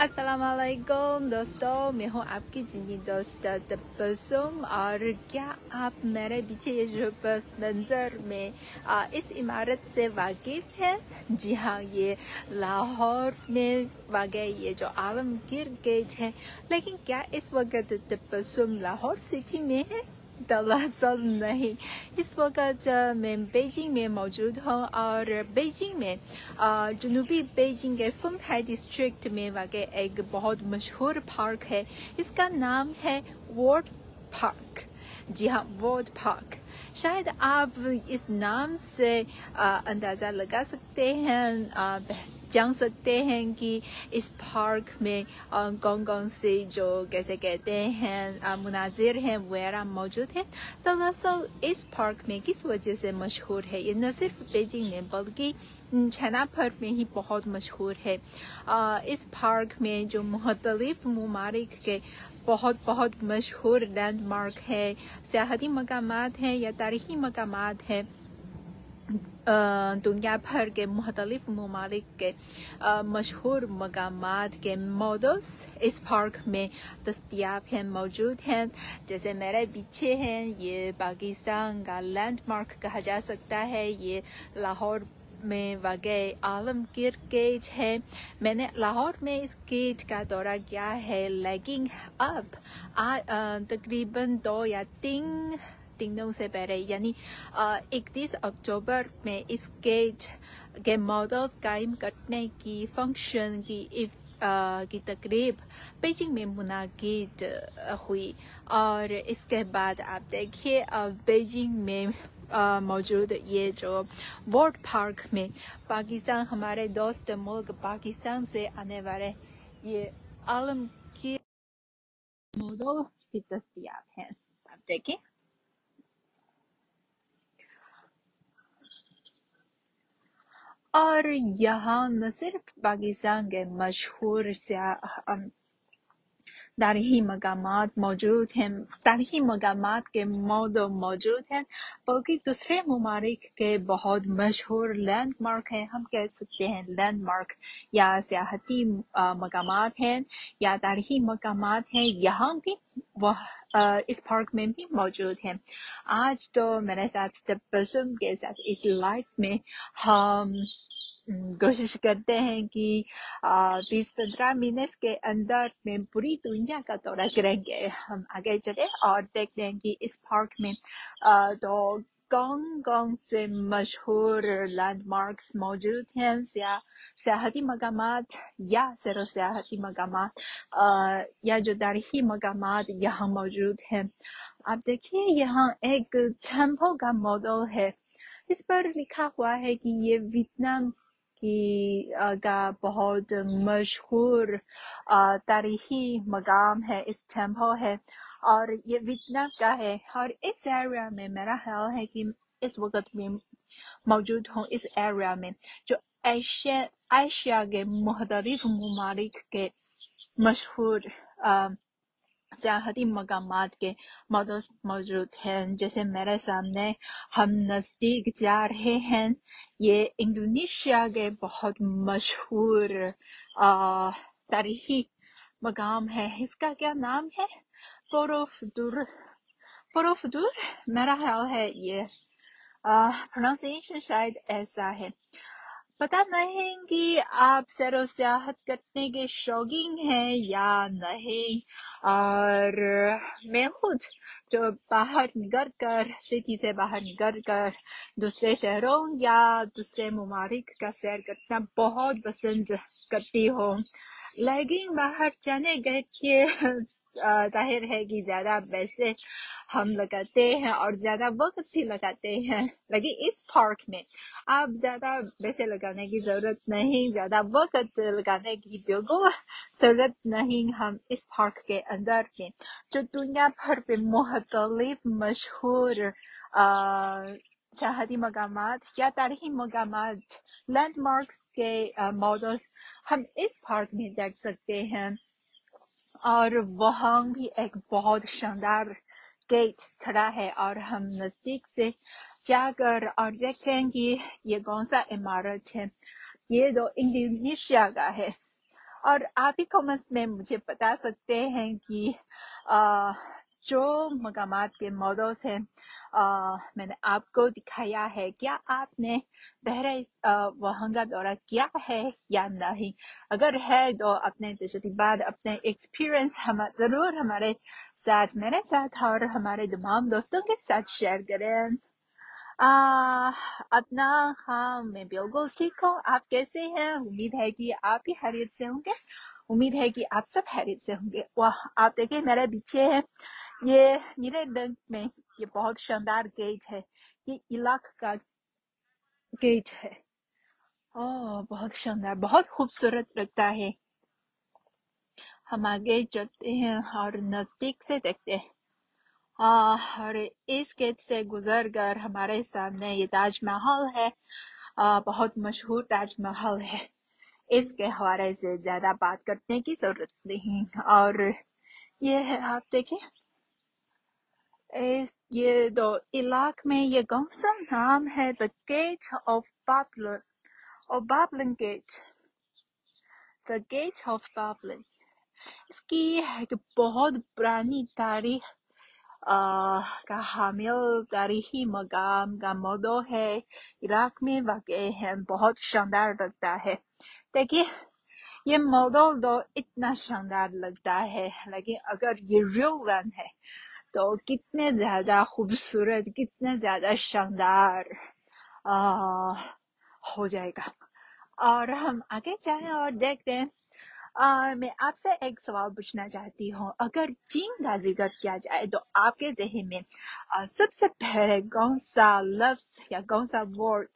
السلام علیکم دوستوں، میں ہوں آپ کی جنی دوست تبسم، اور کیا آپ میرے پیچھے یہ جو پس منظر میں اس عمارت سے واقف ہیں؟ جی ہاں، یہ لاہور میں واقع یہ جو عالمگیر گیٹ ہے، لیکن کیا اس وقت تبسم لاہور سٹی میں ہے؟ دراصل نہیں، اس وقت میں بیجنگ میں موجود ہوں، اور بیجنگ میں جنوبی بیجنگ کے فنگھائی ڈسٹرکٹ میں واقع ایک بہت مشہور پارک ہے۔ اس کا نام ہے وارڈ پارک۔ جی ہاں، وارڈ پارک۔ شاید آپ اس نام سے اندازہ لگا سکتے ہیں، جان سکتے ہیں کہ اس پارک میں کون کون سے جو کیسے کہتے ہیں مناظر ہیں وغیرہ موجود ہیں۔ دراصل اس پارک میں کس وجہ سے مشہور ہے، یہ نہ صرف بیجنگ میں بلکہ چائنا بھر میں ہی بہت مشہور ہے۔ اس پارک میں جو مختلف ممالک کے بہت مشہور لینڈ مارک ہے، سیاحتی مقامات ہیں یا تاریخی مقامات ہیں، دنیا بھر کے مختلف ممالک کے مشہور مقامات کے ماڈلز اس پارک میں دستیاب ہیں، موجود ہیں۔ جیسے میرے پیچھے ہیں، یہ پاکستان کا لینڈ مارک کہا جا سکتا ہے، یہ لاہور میں واقع عالمگیر گیٹ ہے۔ میں نے لاہور میں اس گیٹ کا دورہ کیا ہے، لیکن اب تقریباً 2 یا 3 دنوں سے پہلے، یعنی 31 اکتوبر میں اس گیٹ کے ماڈل قائم کرنے کی فنکشن کی تقریب بیجنگ میں منعقد ہوئی، اور اس کے بعد آپ دیکھیے بیجنگ میں موجود یہ جو وارڈ پارک میں پاکستان، ہمارے دوست ملک پاکستان سے آنے والے یہ عالمگیر ماڈل بھی دستیاب ہیں، آپ دیکھیں۔ اور یہاں نہ صرف پاکستان کے مشہور تاریخی مقامات موجود ہیں، تاریخی مقامات کے ماڈل موجود ہیں، بلکہ دوسرے ممالک کے بہت مشہور لینڈ مارک ہیں، ہم کہہ سکتے ہیں لینڈ مارک یا سیاحتی مقامات ہیں یا تاریخی مقامات ہیں، یہاں بھی وہ اس پارک میں بھی موجود ہیں۔ آج تو میرے ساتھ تبسم کے ساتھ اس لائف میں ہم کوشش کرتے ہیں کہ 20-15 منٹ کے اندر میں پوری دنیا کا دورہ کریں گے۔ ہم آگے چلے اور دیکھتے ہیں کہ اس پارک میں تو کون سے مشہور لینڈ مارکس موجود ہیں، سیاحتی مقامات یا صرف سیاحتی مقامات یا جو تاریخی مقامات یہاں موجود ہیں۔ آپ دیکھیے، یہاں ایک ٹیمپل کا ماڈل ہے، اس پر لکھا ہوا ہے کہ یہ ویتنام کا بہت مشہور تاریخی مقام ہے، اس ٹیمپل ہے، اور یہ ویتنام کا ہے، اور اس ایریا میں میرا خیال ہے کہ اس وقت میں موجود ہوں اس ایریا میں جو ایشیا کے مختلف ممالک کے مشہور سیاحتی مقامات کے ماڈلز موجود ہیں۔ جیسے میرے سامنے ہم نزدیک جا رہے ہیں، یہ انڈونیشیا کے بہت مشہور تاریخی مقام ہے، اس کا کیا نام ہے؟ پرخلوص، میرا خیال ہے یہ پروننسیشن شاید ایسا ہے، پتہ نہیں کہ آپ سیر و سیاحت کرنے کے شوقین ہیں یا نہیں، اور میں خود جو باہر نکل کر، سٹی سے باہر نکل کر دوسرے شہروں یا دوسرے ممالک کا سیر کرنا بہت پسند کرتی ہوں، لیکن باہر جانے کے ظاہر ہے کہ زیادہ پیسے ہم لگاتے ہیں اور زیادہ وقت بھی لگاتے ہیں، لیکن اس پارک میں آپ زیادہ پیسے لگانے کی ضرورت نہیں، زیادہ وقت لگانے کی بالکل ضرورت نہیں۔ ہم اس پارک کے اندر میں جو دنیا بھر پہ مختلف مشہور سیاحتی مقامات یا تاریخی مقامات، لینڈ مارکس کے ماڈلز ہم اس پارک میں دیکھ سکتے ہیں، اور وہاں بھی ایک بہت شاندار گیٹ کھڑا ہے، اور ہم نزدیک سے جا کر اور دیکھتے ہیں کہ یہ کون سا عمارت ہے، یہ تو انڈونیشیا کا ہے، اور آپ ہی کامنٹس میں مجھے بتا سکتے ہیں کہ جو مقامات کے ماڈلس ہیں میں نے آپ کو دکھایا ہے، کیا آپ نے وہاں کا دورہ کیا ہے یا نہیں؟ اگر ہے تو اپنے تجربات، اپنے ایکسپیرئنس ضرور ہمارے ساتھ، میرے ساتھ اور ہمارے تمام دوستوں کے ساتھ شیئر کریں۔ اپنا ہاں میں بالکل ٹھیک ہوں، آپ کیسے ہیں؟ امید ہے کہ آپ بھی خیریت سے ہوں گے، امید ہے کہ آپ سب خیریت سے ہوں گے۔ واہ، آپ دیکھیں میرے پیچھے ہے یہ نیلے رنگ میں یہ بہت شاندار گیٹ ہے، یہ علاقے کا گیٹ ہے۔ بہت شاندار، بہت خوبصورت لگتا ہے۔ ہم آگے چلتے ہیں اور نزدیک سے دیکھتے ہیں۔ اور اس گیٹ سے گزر کر ہمارے سامنے یہ تاج محل ہے، بہت مشہور تاج محل ہے۔ اس کے حوالے سے زیادہ بات کرنے کی ضرورت نہیں، اور یہ ہے آپ دیکھیں یہ دو علاقے میں یہ کون سا نام ہے؟ The Gate of Babylon Gate، The Gate of Babylon۔ اس کی ایک بہت پرانی تاریخ کا حامل تاریخی مقام کا موضوع ہے، عراق میں واقع ہے، بہت شاندار لگتا ہے۔ دیکھیے یہ موضوع تو اتنا شاندار لگتا ہے، لیکن اگر یہ ریئل ون ہے تو کتنے زیادہ خوبصورت، کتنے زیادہ شاندار ہو جائے گا۔ اور ہم آگے جائیں اور دیکھتے ہیں۔ میں آپ سے ایک سوال پوچھنا چاہتی ہوں، اگر چین کا ذکر کیا جائے تو آپ کے ذہن میں سب سے پہلے کون سا لفظ یا کون سا ورڈ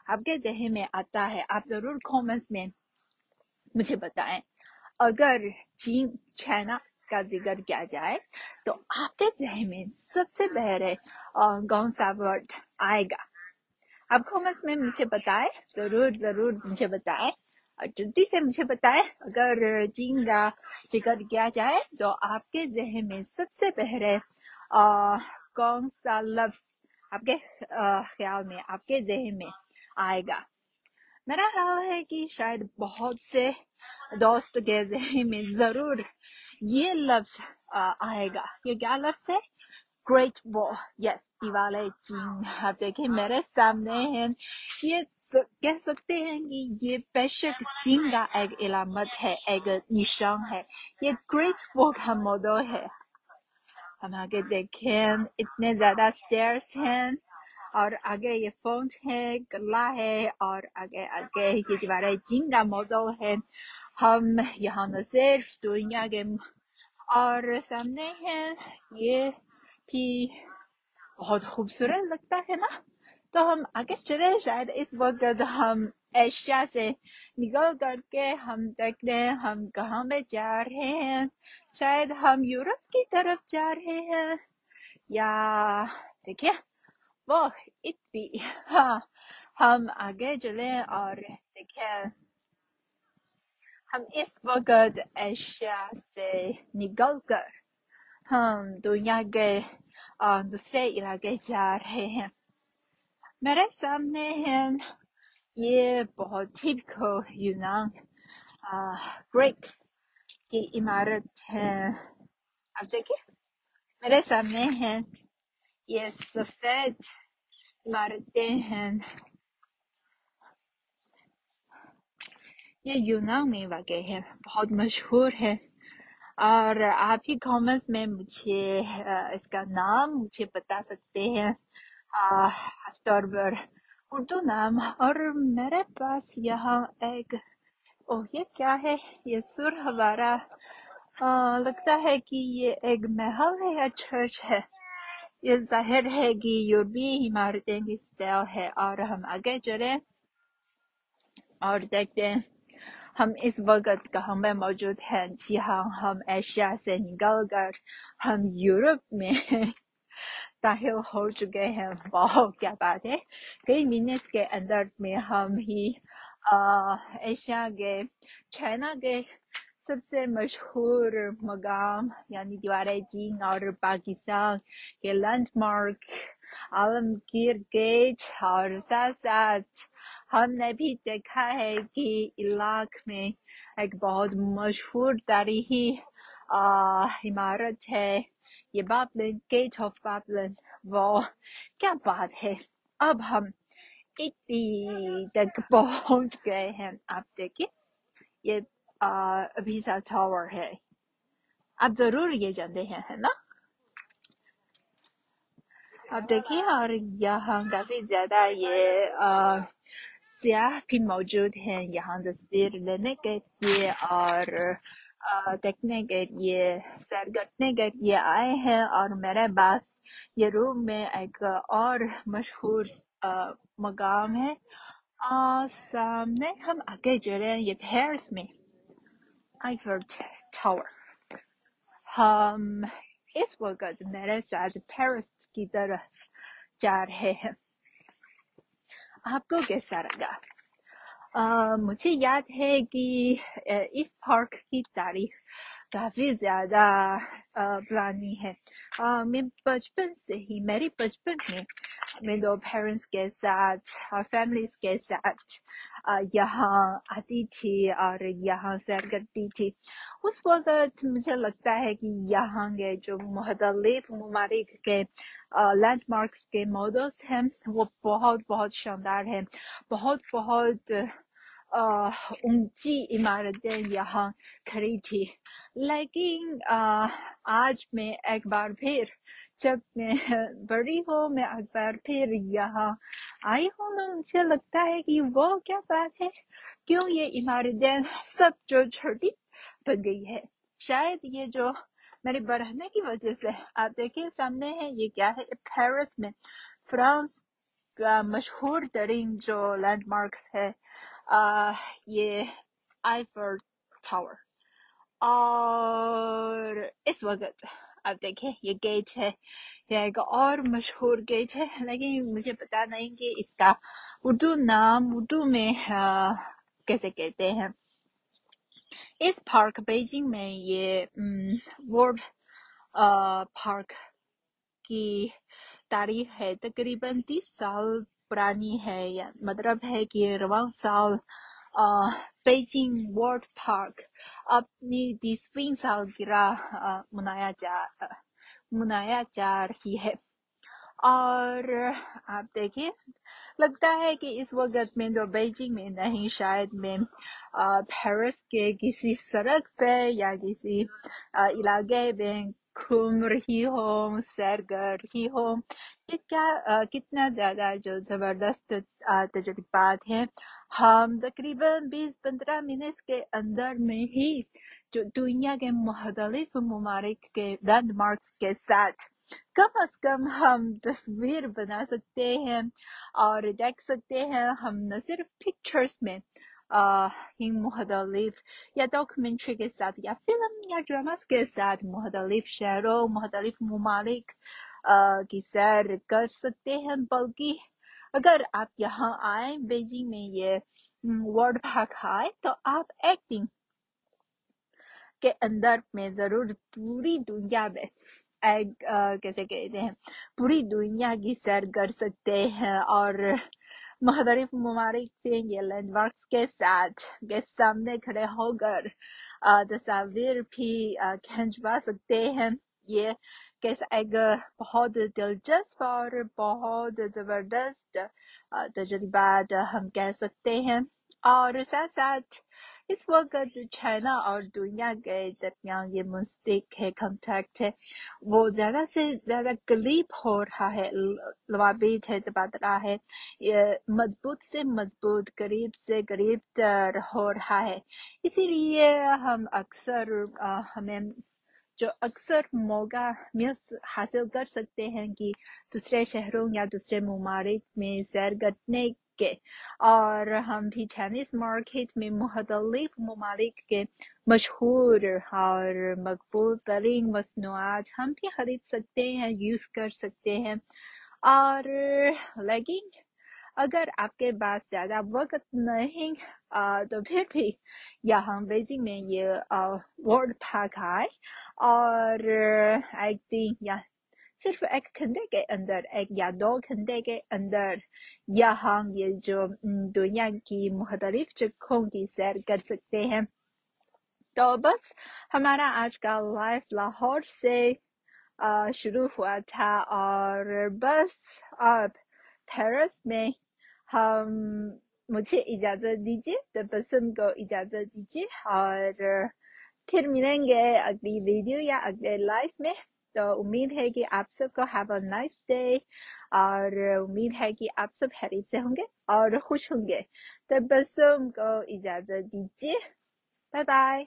آپ کے ذہن میں آتا ہے؟ آپ ضرور کامنٹس میں مجھے بتائیں۔ اگر چائنا کا ذکر کیا جائے تو آپ کے ذہن میں سب سے پہلے کون سا ورڈ آئے گا؟ آپ کامنٹس میں مجھے بتائیں، ضرور مجھے بتائیں، اور جلدی سے مجھے بتائیں۔ اگر چین کا ذکر کیا جائے تو آپ کے ذہن میں سب سے پہلے کون سا لفظ آپ کے خیال میں، آپ کے ذہن میں آئے گا؟ میرا خیال ہے کہ شاید بہت سے دوست کے ذہن میں ضرور یہ لفظ آئے گا۔ یہ کیا لفظ ہے؟ گریٹ وار، یس، دیوار چین۔ آپ دیکھیں میرے سامنے ہے، یہ کہہ سکتے ہیں کہ یہ بے شک چین کا ایک علامت ہے، ایک نشان ہے۔ یہ گریٹ وار کا موضوع ہے۔ ہم آگے دیکھیں، اتنے زیادہ سٹیئرس ہیں، اور آگے یہ فونٹ ہے، گلا ہے، اور آگے یہ دیوار چین کا موضوع ہے۔ ہم یہاں نہ صرف دنیا کے اور سامنے ہیں، یہ بھی بہت خوبصورت لگتا ہے نا۔ تو ہم آگے چلے، شاید اس وقت ہم ایشیا سے نکل کر کے ہم دیکھتے ہیں ہم کہاں پہ جا رہے ہیں۔ شاید ہم یورپ کی طرف جا رہے ہیں، یا دیکھیے وہ اتنی ہم آگے چلیں اور دیکھیں ہم اس وقت ایشیا سے نکل کر ہم دنیا کے دوسرے علاقے جا رہے ہیں۔ میرے سامنے ہے یہ بہت ہی یونان گریک کی عمارت ہے۔ آپ دیکھیں میرے سامنے ہیں یہ سفید عمارتیں ہیں، یہ یونان میں واقع ہے، بہت مشہور ہے۔ اور آپ ہی کامنٹس میں مجھے اس کا نام مجھے بتا سکتے ہیں، خاص طور پر اردو نام۔ اور میرے پاس یہاں ایک یہ کیا ہے؟ یہ سرخ لگتا ہے کہ یہ ایک محل ہے یا چرچ ہے۔ یہ ظاہر ہے کہ یورپی عمارتیں کی سٹائل ہے۔ اور ہم آگے چلیں اور دیکھتے ہیں ہم اس وقت کہاں میں موجود ہیں۔ جی ہاں، ہم ایشیا سے نکل کر ہم یورپ میں داخل ہو چکے ہیں۔ بہت کیا بات ہے، کئی منٹس کے اندر میں ہم ہی ایشیا کے چائنا کے سب سے مشہور مقام یعنی دیوار چین اور پاکستان کے لینڈ مارک عالمگیر گیٹ اور ساتھ ساتھ ہم نے بھی دیکھا ہے کہ علاق میں ایک بہت مشہور تاریخی عمارت ہے، یہ بابلن، گیٹ آف بابلن. وہ کیا بات ہے، اب ہم اتنی تک پہنچ گئے ہیں. آپ دیکھیے یہ ابھی سا ٹاور ہے، آپ ضرور یہ جانتے ہیں ہے نا. آپ دیکھیے، اور یہاں کافی زیادہ یہ سیاح بھی موجود ہیں یہاں تصویر لینے کے لیے اور دیکھنے کے لیے، سیر کرنے کے لیے آئے ہیں. اور میرے پاس یہ روم میں ایک اور مشہور مقام ہے. سامنے ہم آگے چلے ہیں، یہ پیرس میں آئیفل ٹاور. ہم اس وقت میرے ساتھ پیرس کی طرف جا رہے ہیں. آپ کو کیسا لگا؟ مجھے یاد ہے کہ اس پارک کی تاریخ کافی زیادہ پرانی ہے. میں بچپن سے ہی، میری بچپن میں میں دو پیرنٹس کے ساتھ اور فیملیز کے ساتھ یہاں آتی تھی اور یہاں سیر کرتی تھی. اس وقت مجھے لگتا ہے کہ یہاں کے جو مختلف ممالک کے لینڈ مارکس کے ماڈلس ہیں وہ بہت بہت شاندار ہیں. بہت اونچی عمارتیں یہاں کھڑی تھی. لیکن آج میں ایک بار پھر، جب میں بڑی ہوں، میں ایک بار پھر یہاں آئی ہوں، تو مجھے لگتا ہے کہ وہ کیا بات ہے، کیوں یہ عمارتیں سب جو چھوٹی بن گئی ہے. شاید یہ جو میرے بڑھنے کی وجہ سے. آپ دیکھیں سامنے ہے، یہ کیا ہے، پیرس میں فرانس کا مشہور ترین جو لینڈ مارکس ہے یہ آئیفل ٹاور. اور اس وقت آپ دیکھیں یہ گیٹ ہے، یہ ایک اور مشہور گیٹ ہے، لیکن مجھے پتا نہیں کہ اس کا اردو میں کیسے کہتے ہیں. اس پارک بیجنگ میں یہ ورلڈ پارک کی تاریخ ہے تقریباً 30 سال پرانی ہے. یا مطلب ہے کہ رواں سال بیجنگ ورلڈ پارک اپنی 30ویں سالگرہ منایا جا رہی ہے. اور آپ دیکھیے، لگتا ہے کہ اس وقت میں تو بیجنگ میں نہیں، شاید میں پیرس کے کسی سڑک پہ یا کسی علاقے میں گھوم رہی ہوں، سیر کر رہی ہوں. یہ کتنا زیادہ جو زبردست تجربات ہیں. ہم تقریباً 20-15 منٹ کے اندر میں ہی جو دنیا کے مختلف ممالک کے لینڈ مارکس کے ساتھ کم از کم ہم تصویر بنا سکتے ہیں اور دیکھ سکتے ہیں. ہم نہ صرف پکچرز میں ان مختلف یا ڈاکومنٹری کے ساتھ یا فلم یا ڈراماز کے ساتھ مختلف شہروں، مختلف ممالک کی سیر کر سکتے ہیں، بلکہ اگر آپ یہاں آئیں بیجنگ میں یہ ورلڈ پارک آئے تو آپ ایک دن کے اندر میں ضرور پوری دنیا میں کیسے کہتے ہیں، پوری دنیا کی سیر کر سکتے ہیں اور مختلف ممالک سے یہ لینڈ مارکس کے ساتھ کے سامنے کھڑے ہو کر تصاویر بھی کھنچوا سکتے ہیں. یہ کیسا ایک بہت دلچسپ اور بہت زبردست تجربات ہم کہہ سکتے ہیں. اور ساتھ ساتھ اس وقت چائنا اور دنیا کے درمیان یہ منسلک ہے، کانٹیکٹ ہے، وہ زیادہ سے زیادہ قریب ہو رہا ہے. روابط ہے، تبادلہ ہے، مضبوط سے مضبوط، قریب سے قریب تر ہو رہا ہے. اسی لیے ہمیں جو اکثر موقع حاصل کر سکتے ہیں کہ دوسرے شہروں یا دوسرے ممالک میں سیر کرنے کے، اور ہم بھی چائنیز مارکیٹ میں مختلف ممالک کے مشہور اور مقبول ترین مصنوعات ہم بھی خرید سکتے ہیں، یوز کر سکتے ہیں. اور لیکن اگر آپ کے پاس زیادہ وقت نہیں تو پھر بھی یہاں بیجنگ میں یہ ورلڈ پارک ہے اور ایک دن یا صرف ایک گھنٹے کے اندر، ایک یا 2 گھنٹے کے اندر یہاں یہ جو دنیا کی مختلف جگہوں کی سیر کر سکتے ہیں۔ تو بس ہمارا آج کا لائف لاہور سے شروع ہوا تھا، اور بس اب پیرس میں ہم مجھے اجازت دیجیے، تبسم کو اجازت دیجیے، اور پھر ملیں گے اگلی ویڈیو یا اگلے لائف میں۔ تو امید ہے کہ آپ سب کو ہیو اے نائس ڈے، اور امید ہے کہ آپ سب خیریت سے ہوں گے اور خوش ہوں گے۔ تبسم کو اجازت دیجیے، بائے بائے۔